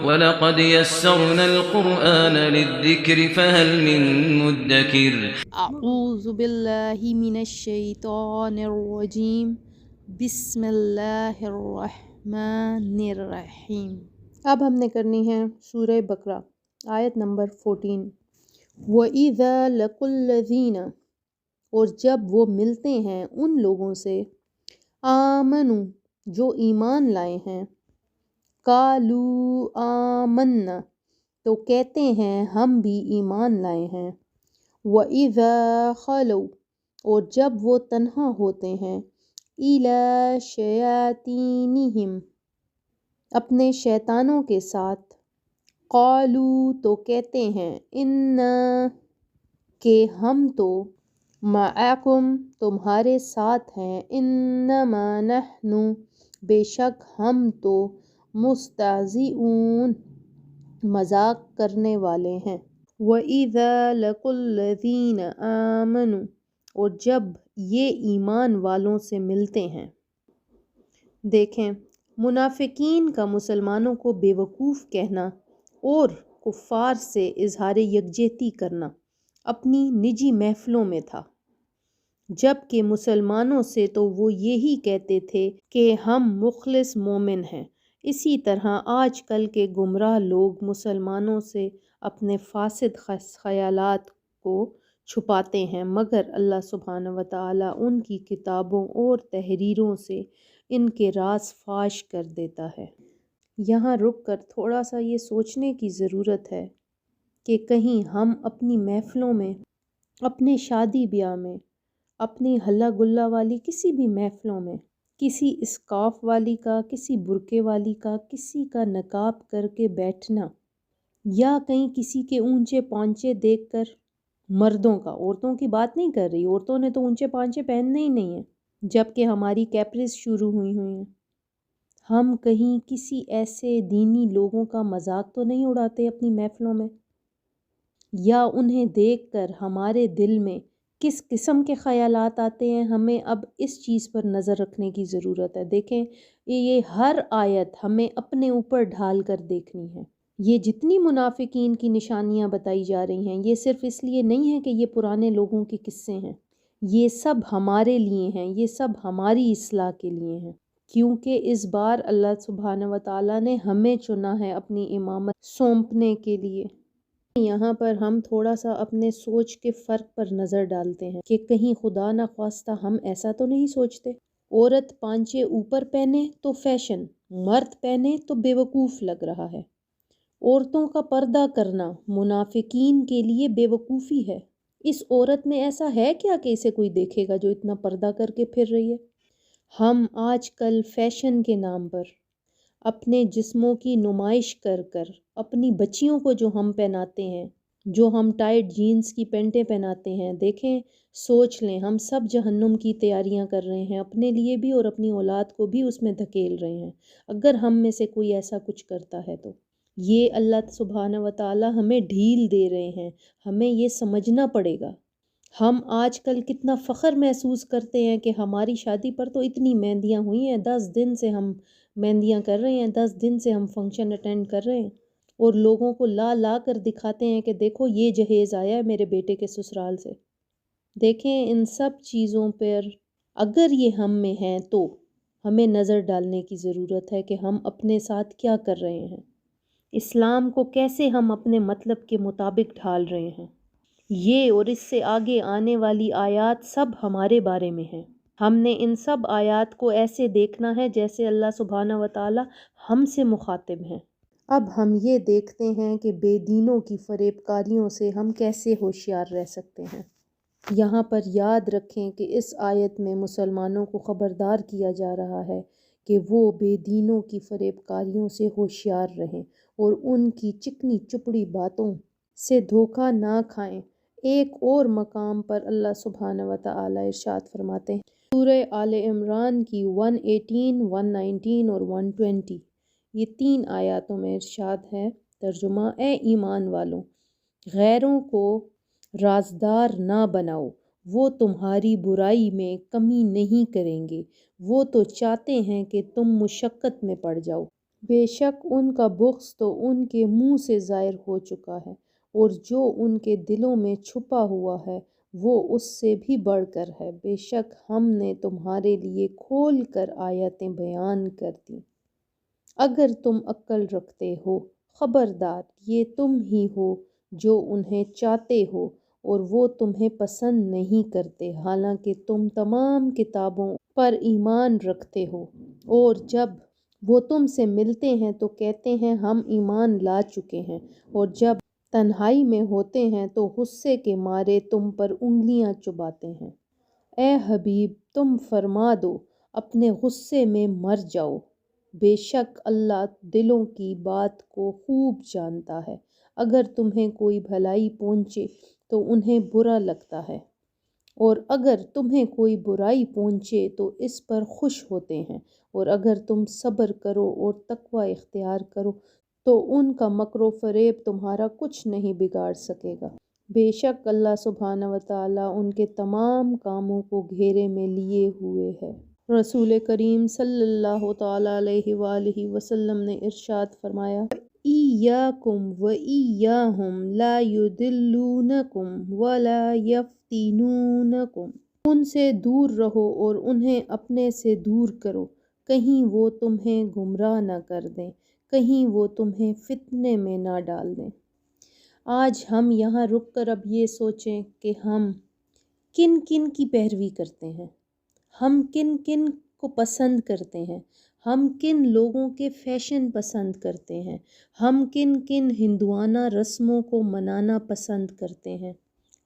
وَلَقَدْ يَسَّرْنَا الْقُرْآنَ لِلذِّكْرِ فَهَلْ مِن مُّدَّكِرٍ اعوذ باللہ من الشیطان الرجیم بسم اللہ الرحمن الرحیم۔ اب ہم نے کرنی ہے سورہ بقرہ آیت نمبر 14۔ وَإِذَا لَقُوا الَّذِينَ، اور جب وہ ملتے ہیں ان لوگوں سے، آمنوا جو ایمان لائے ہیں، قالوا آمنا تو کہتے ہیں ہم بھی ایمان لائے ہیں، وَإِذَا خَلَوْا اور جب وہ تنہا ہوتے ہیں، إِلَى شَيَاطِینِہِمْ اپنے شیطانوں کے ساتھ، قالوا تو کہتے ہیں اِنَّا کہ ہم تو، مَعَکُمْ تمہارے ساتھ ہیں، إِنَّمَا نَحْنُ بے شک ہم تو، مستہزئون مذاق کرنے والے ہیں۔ وَإِذَا لَقُوا الَّذِينَ آمَنُوا اور جب یہ ایمان والوں سے ملتے ہیں۔ دیکھیں، منافقین کا مسلمانوں کو بے وقوف کہنا اور کفار سے اظہار یکجہتی کرنا اپنی نجی محفلوں میں تھا، جبکہ مسلمانوں سے تو وہ یہی کہتے تھے کہ ہم مخلص مومن ہیں۔ اسی طرح آج کل کے گمراہ لوگ مسلمانوں سے اپنے فاسد خیالات کو چھپاتے ہیں، مگر اللہ سبحانہ وتعالی ان کی کتابوں اور تحریروں سے ان کے راز فاش کر دیتا ہے۔ یہاں رک کر تھوڑا سا یہ سوچنے کی ضرورت ہے کہ کہیں ہم اپنی محفلوں میں، اپنے شادی بیاہ میں، اپنی ہلا گلا والی کسی بھی محفلوں میں، کسی اسکارف والی کا، کسی برقعے والی کا، کسی کا نقاب کر کے بیٹھنا، یا کہیں کسی کے اونچے پانچے دیکھ کر، مردوں کا، عورتوں کی بات نہیں کر رہی، عورتوں نے تو اونچے پانچے پہننے ہی نہیں ہیں، جبکہ ہماری کیپریز شروع ہوئی ہیں۔ ہم کہیں کسی ایسے دینی لوگوں کا مذاق تو نہیں اڑاتے اپنی محفلوں میں، یا انہیں دیکھ کر ہمارے دل میں کس قسم کے خیالات آتے ہیں؟ ہمیں اب اس چیز پر نظر رکھنے کی ضرورت ہے۔ دیکھیں، یہ ہر آیت ہمیں اپنے اوپر ڈھال کر دیکھنی ہے۔ یہ جتنی منافقین کی نشانیاں بتائی جا رہی ہیں، یہ صرف اس لیے نہیں ہے کہ یہ پرانے لوگوں کے قصے ہیں، یہ سب ہمارے لیے ہیں، یہ سب ہماری اصلاح کے لیے ہیں، کیونکہ اس بار اللہ سبحانہ وتعالی نے ہمیں چنا ہے اپنی امامت سونپنے کے لیے۔ یہاں پر ہم تھوڑا سا اپنے سوچ کے فرق پر نظر ڈالتے ہیں کہ کہیں خدا نخواستہ ہم ایسا تو نہیں سوچتے، عورت پانچے اوپر پہنے تو فیشن، مرد پہنے تو بے وقوف لگ رہا ہے۔ عورتوں کا پردہ کرنا منافقین کے لیے بے وقوفی ہے۔ اس عورت میں ایسا ہے کیا کہ اسے کوئی دیکھے گا جو اتنا پردہ کر کے پھر رہی ہے؟ ہم آج کل فیشن کے نام پر اپنے جسموں کی نمائش کر کر اپنی بچیوں کو جو ہم پہناتے ہیں، جو ہم ٹائٹ جینز کی پینٹیں پہناتے ہیں، دیکھیں سوچ لیں، ہم سب جہنم کی تیاریاں کر رہے ہیں، اپنے لیے بھی اور اپنی اولاد کو بھی اس میں دھکیل رہے ہیں، اگر ہم میں سے کوئی ایسا کچھ کرتا ہے تو۔ یہ اللہ سبحانہ وتعالی ہمیں ڈھیل دے رہے ہیں، ہمیں یہ سمجھنا پڑے گا۔ ہم آج کل کتنا فخر محسوس کرتے ہیں کہ ہماری شادی پر تو اتنی مہندیاں ہوئی ہیں، 10 دن سے ہم مہندیاں کر رہے ہیں، 10 دن سے ہم فنکشن اٹینڈ کر رہے ہیں، اور لوگوں کو لا لا کر دکھاتے ہیں کہ دیکھو یہ جہیز آیا ہے میرے بیٹے کے سسرال سے۔ دیکھیں، ان سب چیزوں پر اگر یہ ہم میں ہیں تو ہمیں نظر ڈالنے کی ضرورت ہے کہ ہم اپنے ساتھ کیا کر رہے ہیں، اسلام کو کیسے ہم اپنے مطلب کے مطابق ڈھال رہے ہیں۔ یہ اور اس سے آگے آنے والی آیات سب ہمارے بارے میں ہیں۔ ہم نے ان سب آیات کو ایسے دیکھنا ہے جیسے اللہ سبحانہ وتعالی ہم سے مخاطب ہیں۔ اب ہم یہ دیکھتے ہیں کہ بے دینوں کی فریب کاریوں سے ہم کیسے ہوشیار رہ سکتے ہیں۔ یہاں پر یاد رکھیں کہ اس آیت میں مسلمانوں کو خبردار کیا جا رہا ہے کہ وہ بے دینوں کی فریب کاریوں سے ہوشیار رہیں اور ان کی چکنی چپڑی باتوں سے دھوکہ نہ کھائیں۔ ایک اور مقام پر اللہ سبحانہ وتعالی ارشاد فرماتے ہیں، سورہ آل عمران کی 118، 119 اور 120، یہ 3 آیاتوں میں ارشاد ہے، ترجمہ: اے ایمان والوں، غیروں کو رازدار نہ بناؤ، وہ تمہاری برائی میں کمی نہیں کریں گے، وہ تو چاہتے ہیں کہ تم مشقت میں پڑ جاؤ۔ بے شک ان کا بغض تو ان کے منہ سے ظاہر ہو چکا ہے، اور جو ان کے دلوں میں چھپا ہوا ہے وہ اس سے بھی بڑھ کر ہے۔ بے شک ہم نے تمہارے لیے کھول کر آیتیں بیان کر دیں، اگر تم عقل رکھتے ہو۔ خبردار یہ تم ہی ہو جو انہیں چاہتے ہو، اور وہ تمہیں پسند نہیں کرتے، حالانکہ تم تمام کتابوں پر ایمان رکھتے ہو، اور جب وہ تم سے ملتے ہیں تو کہتے ہیں ہم ایمان لا چکے ہیں، اور جب تنہائی میں ہوتے ہیں تو غصے کے مارے تم پر انگلیاں چباتے ہیں۔ اے حبیب تم فرما دو اپنے غصے میں مر جاؤ، بے شک اللہ دلوں کی بات کو خوب جانتا ہے۔ اگر تمہیں کوئی بھلائی پہنچے تو انہیں برا لگتا ہے، اور اگر تمہیں کوئی برائی پہنچے تو اس پر خوش ہوتے ہیں، اور اگر تم صبر کرو اور تقوی اختیار کرو تو ان کا مکر و فریب تمہارا کچھ نہیں بگاڑ سکے گا۔ بے شک اللہ سبحانہ وتعالیٰ ان کے تمام کاموں کو گھیرے میں لیے ہوئے ہے۔ رسول کریم صلی اللہ تعالیٰ علیہ وآلہ وسلم نے ارشاد فرمایا، ایاکم و ایاہم لا یضلونکم ولا یفتنونکم، ان سے دور رہو اور انہیں اپنے سے دور کرو، کہیں وہ تمہیں گمراہ نہ کر دیں، کہیں وہ تمہیں فتنے میں نہ ڈال دیں۔ آج ہم یہاں رک کر اب یہ سوچیں کہ ہم کن کن کی پیروی کرتے ہیں، ہم کن کن کو پسند کرتے ہیں، ہم کن لوگوں کے فیشن پسند کرتے ہیں، ہم کن کن ہندوانہ رسموں کو منانا پسند کرتے ہیں۔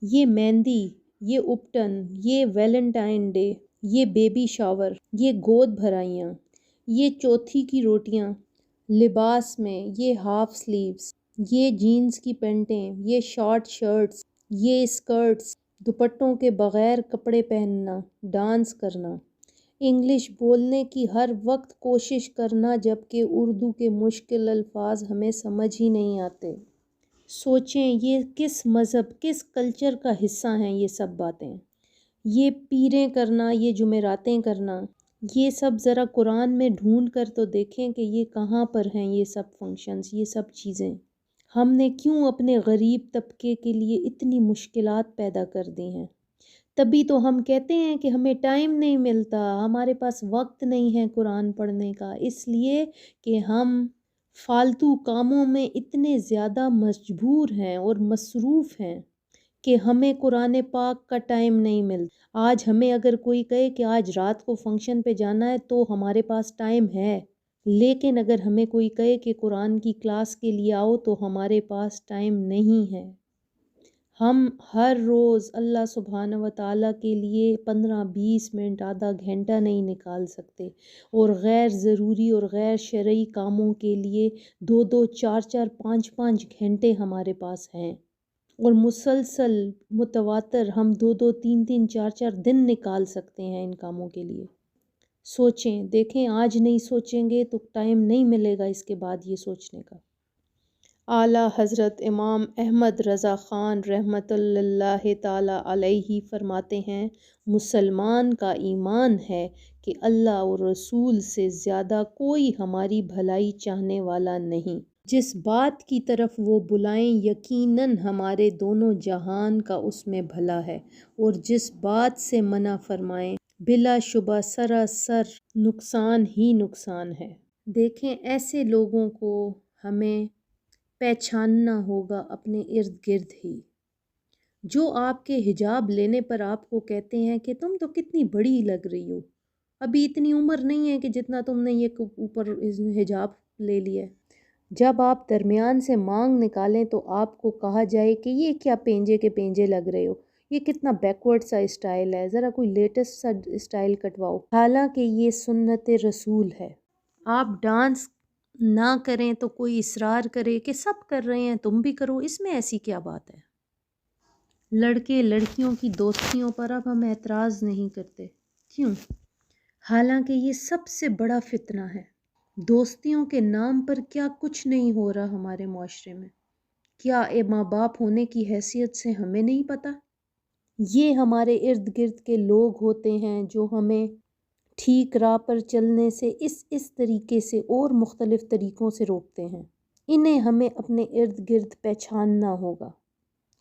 یہ مہندی، یہ اپٹن، یہ ویلنٹائن ڈے، یہ بیبی شاور، یہ گود بھرائیاں، یہ چوتھی کی روٹیاں، لباس میں یہ ہاف سلیوز، یہ جینز کی پینٹیں، یہ شارٹ شرٹس، یہ اسکرٹس، دوپٹوں کے بغیر کپڑے پہننا، ڈانس کرنا، انگلش بولنے کی ہر وقت کوشش کرنا جبکہ اردو کے مشکل الفاظ ہمیں سمجھ ہی نہیں آتے۔ سوچیں یہ کس مذہب، کس کلچر کا حصہ ہیں یہ سب باتیں؟ یہ پیریں کرنا، یہ جمعراتیں کرنا، یہ سب ذرا قرآن میں ڈھونڈ کر تو دیکھیں کہ یہ کہاں پر ہیں یہ سب فنکشنز، یہ سب چیزیں۔ ہم نے کیوں اپنے غریب طبقے کے لیے اتنی مشکلات پیدا کر دی ہیں؟ تبھی تو ہم کہتے ہیں کہ ہمیں ٹائم نہیں ملتا، ہمارے پاس وقت نہیں ہے قرآن پڑھنے کا، اس لیے کہ ہم فالتو کاموں میں اتنے زیادہ مجبور ہیں اور مصروف ہیں کہ ہمیں قرآن پاک کا ٹائم نہیں ملتا۔ آج ہمیں اگر کوئی کہے کہ آج رات کو فنکشن پہ جانا ہے تو ہمارے پاس ٹائم ہے، لیکن اگر ہمیں کوئی کہے کہ قرآن کی کلاس کے لیے آؤ تو ہمارے پاس ٹائم نہیں ہے۔ ہم ہر روز اللہ سبحانہ وتعالیٰ کے لیے 15-20 منٹ، آدھا گھنٹہ نہیں نکال سکتے، اور غیر ضروری اور غیر شرعی کاموں کے لیے 2-2، 4-4، 5-5 گھنٹے ہمارے پاس ہیں، اور مسلسل متواتر ہم 2-2، 3-3، 4-4 دن نکال سکتے ہیں ان کاموں کے لیے۔ سوچیں، دیکھیں آج نہیں سوچیں گے تو ٹائم نہیں ملے گا اس کے بعد یہ سوچنے کا۔ اعلیٰ حضرت امام احمد رضا خان رحمۃ اللہ تعالیٰ علیہ فرماتے ہیں، مسلمان کا ایمان ہے کہ اللہ اور رسول سے زیادہ کوئی ہماری بھلائی چاہنے والا نہیں، جس بات کی طرف وہ بلائیں یقیناً ہمارے دونوں جہان کا اس میں بھلا ہے، اور جس بات سے منع فرمائیں بلا شبہ سراسر نقصان ہی نقصان ہے۔ دیکھیں ایسے لوگوں کو ہمیں پہچاننا ہوگا اپنے ارد گرد ہی، جو آپ کے حجاب لینے پر آپ کو کہتے ہیں کہ تم تو کتنی بڑی لگ رہی ہو، ابھی اتنی عمر نہیں ہے کہ جتنا تم نے یہ اوپر حجاب لے لیا ہے۔ جب آپ درمیان سے مانگ نکالیں تو آپ کو کہا جائے کہ یہ کیا پینجے کے پینجے لگ رہے ہو، یہ کتنا بیکورڈ سا اسٹائل ہے، ذرا کوئی لیٹسٹ سا اسٹائل کٹواؤ، حالانکہ یہ سنت رسول ہے۔ آپ ڈانس نہ کریں تو کوئی اصرار کرے کہ سب کر رہے ہیں تم بھی کرو، اس میں ایسی کیا بات ہے؟ لڑکے لڑکیوں کی دوستیوں پر اب ہم اعتراض نہیں کرتے، کیوں؟ حالانکہ یہ سب سے بڑا فتنہ ہے۔ دوستیوں کے نام پر کیا کچھ نہیں ہو رہا ہمارے معاشرے میں؟ کیا ماں باپ ہونے کی حیثیت سے ہمیں نہیں پتہ؟ یہ ہمارے ارد گرد کے لوگ ہوتے ہیں جو ہمیں ٹھیک راہ پر چلنے سے اس طریقے سے اور مختلف طریقوں سے روکتے ہیں۔ انہیں ہمیں اپنے ارد گرد پہچاننا ہوگا،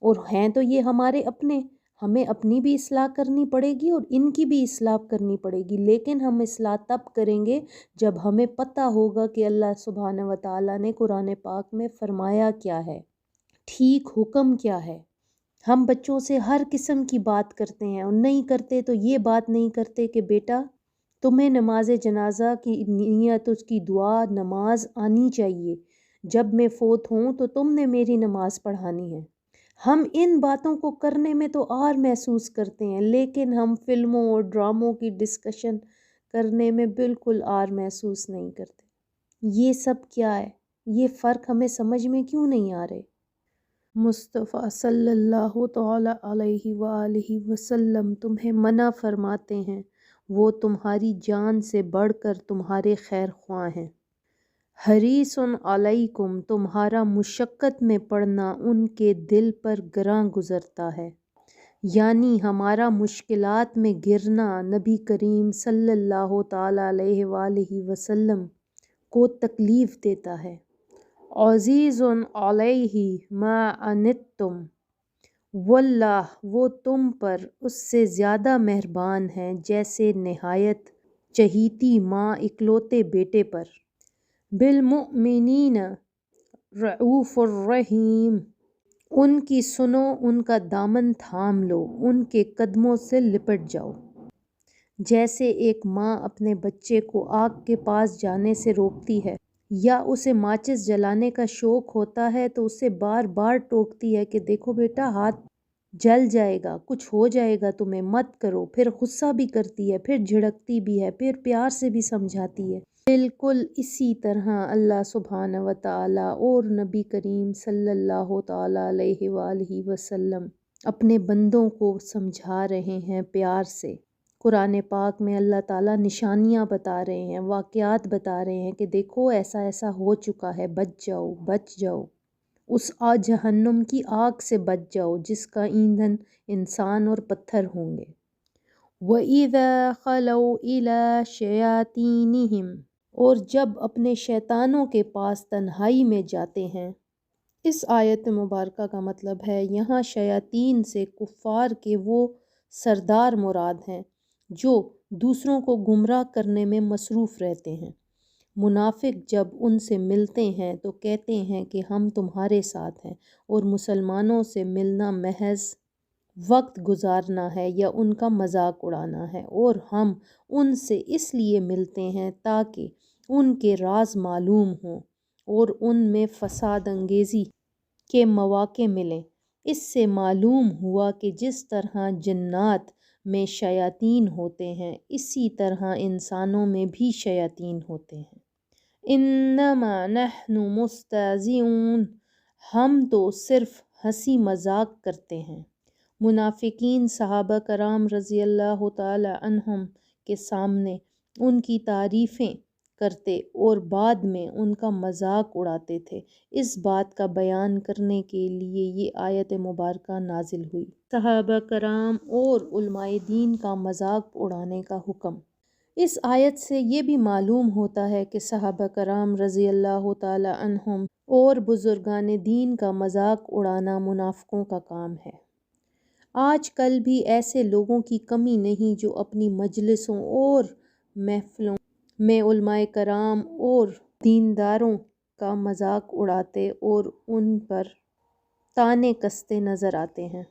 اور ہیں تو یہ ہمارے اپنے، ہمیں اپنی بھی اصلاح کرنی پڑے گی اور ان کی بھی اصلاح کرنی پڑے گی، لیکن ہم اصلاح تب کریں گے جب ہمیں پتہ ہوگا کہ اللہ سبحانہ و تعالیٰ نے قرآن پاک میں فرمایا کیا ہے، ٹھیک حکم کیا ہے۔ ہم بچوں سے ہر قسم کی بات کرتے ہیں اور نہیں کرتے تو یہ بات نہیں کرتے کہ بیٹا تمہیں نماز جنازہ کی نیت، اس کی دعا نماز آنی چاہیے، جب میں فوت ہوں تو تم نے میری نماز پڑھانی ہے۔ ہم ان باتوں کو کرنے میں تو آر محسوس کرتے ہیں، لیکن ہم فلموں اور ڈراموں کی ڈسکشن کرنے میں بالکل آر محسوس نہیں کرتے۔ یہ سب کیا ہے؟ یہ فرق ہمیں سمجھ میں کیوں نہیں آ رہے؟ مصطفیٰ صلی اللہ تعالی علیہ وآلہ وسلم تمہیں منع فرماتے ہیں، وہ تمہاری جان سے بڑھ کر تمہارے خیر خواہ ہیں۔ حریص علیکم، تمہارا مشقت میں پڑنا ان کے دل پر گراں گزرتا ہے، یعنی ہمارا مشکلات میں گرنا نبی کریم صلی اللہ تعالی علیہ وآلہ وسلم کو تکلیف دیتا ہے۔ عزیز علیہ ما عنتم، واللہ وہ تم پر اس سے زیادہ مہربان ہیں جیسے نہایت چہیتی ماں اکلوتے بیٹے پر۔ بالمؤمنین رعوف الرحیم، ان کی سنو، ان کا دامن تھام لو، ان کے قدموں سے لپٹ جاؤ۔ جیسے ایک ماں اپنے بچے کو آگ کے پاس جانے سے روکتی ہے، یا اسے ماچس جلانے کا شوق ہوتا ہے تو اسے بار بار ٹوکتی ہے کہ دیکھو بیٹا ہاتھ جل جائے گا، کچھ ہو جائے گا تمہیں، مت کرو، پھر غصہ بھی کرتی ہے، پھر جھڑکتی بھی ہے، پھر پیار سے بھی سمجھاتی ہے۔ بالکل اسی طرح اللہ سبحانہ و تعالیٰ اور نبی کریم صلی اللہ تعالیٰ علیہ وآلہ وسلم اپنے بندوں کو سمجھا رہے ہیں پیار سے۔ قرآن پاک میں اللہ تعالیٰ نشانیاں بتا رہے ہیں، واقعات بتا رہے ہیں کہ دیکھو ایسا ایسا ہو چکا ہے، بچ جاؤ، بچ جاؤ، اس جہنم کی آگ سے بچ جاؤ جس کا ایندھن انسان اور پتھر ہوں گے۔ وَإِذَا خَلَوْا إِلَىٰ شَيَاطِينِهِمْ، اور جب اپنے شیطانوں کے پاس تنہائی میں جاتے ہیں۔ اس آیت مبارکہ کا مطلب ہے یہاں شیاطین سے کفار کے وہ سردار مراد ہیں جو دوسروں کو گمراہ کرنے میں مصروف رہتے ہیں۔ منافق جب ان سے ملتے ہیں تو کہتے ہیں کہ ہم تمہارے ساتھ ہیں، اور مسلمانوں سے ملنا محض وقت گزارنا ہے یا ان کا مذاق اڑانا ہے، اور ہم ان سے اس لیے ملتے ہیں تاکہ ان کے راز معلوم ہوں اور ان میں فساد انگیزی کے مواقع ملیں۔ اس سے معلوم ہوا کہ جس طرح جنات میں شیاطین ہوتے ہیں، اسی طرح انسانوں میں بھی شیاطین ہوتے ہیں۔ انما نحن مستہزئون، ہم تو صرف ہنسی مذاق کرتے ہیں۔ منافقین صحابہ کرام رضی اللہ تعالی عنہم کے سامنے ان کی تعریفیں کرتے اور بعد میں ان کا مذاق اڑاتے تھے۔ اس بات کا بیان کرنے کے لیے یہ آیت مبارکہ نازل ہوئی۔ صحابہ کرام اور علماء دین کا مذاق اڑانے کا حکم۔ اس آیت سے یہ بھی معلوم ہوتا ہے کہ صحابہ کرام رضی اللہ تعالی عنہم اور بزرگان دین کا مذاق اڑانا منافقوں کا کام ہے۔ آج کل بھی ایسے لوگوں کی کمی نہیں جو اپنی مجلسوں اور محفلوں میں علماء کرام اور دینداروں کا مذاق اڑاتے اور ان پر طعنے کستے نظر آتے ہیں،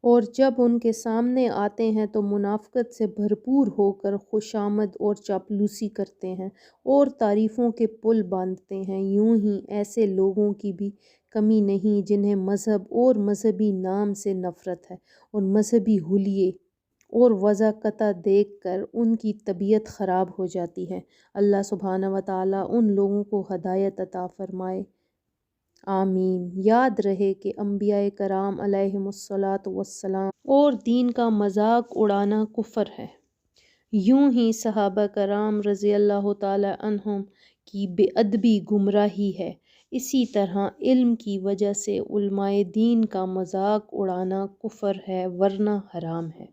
اور جب ان کے سامنے آتے ہیں تو منافقت سے بھرپور ہو کر خوشامد اور چاپلوسی کرتے ہیں اور تعریفوں کے پل باندھتے ہیں۔ یوں ہی ایسے لوگوں کی بھی کمی نہیں جنہیں مذہب اور مذہبی نام سے نفرت ہے، اور مذہبی حلیے اور وضاقتہ دیکھ کر ان کی طبیعت خراب ہو جاتی ہے۔ اللہ سبحانہ و تعالیٰ ان لوگوں کو ہدایت عطا فرمائے، آمین۔ یاد رہے کہ انبیاء کرام علیہم الصلاۃ والسلام اور دین کا مذاق اڑانا کفر ہے۔ یوں ہی صحابہ کرام رضی اللہ تعالی عنہم کی بے ادبی گمراہی ہے، اسی طرح علم کی وجہ سے علماء دین کا مذاق اڑانا کفر ہے ورنہ حرام ہے۔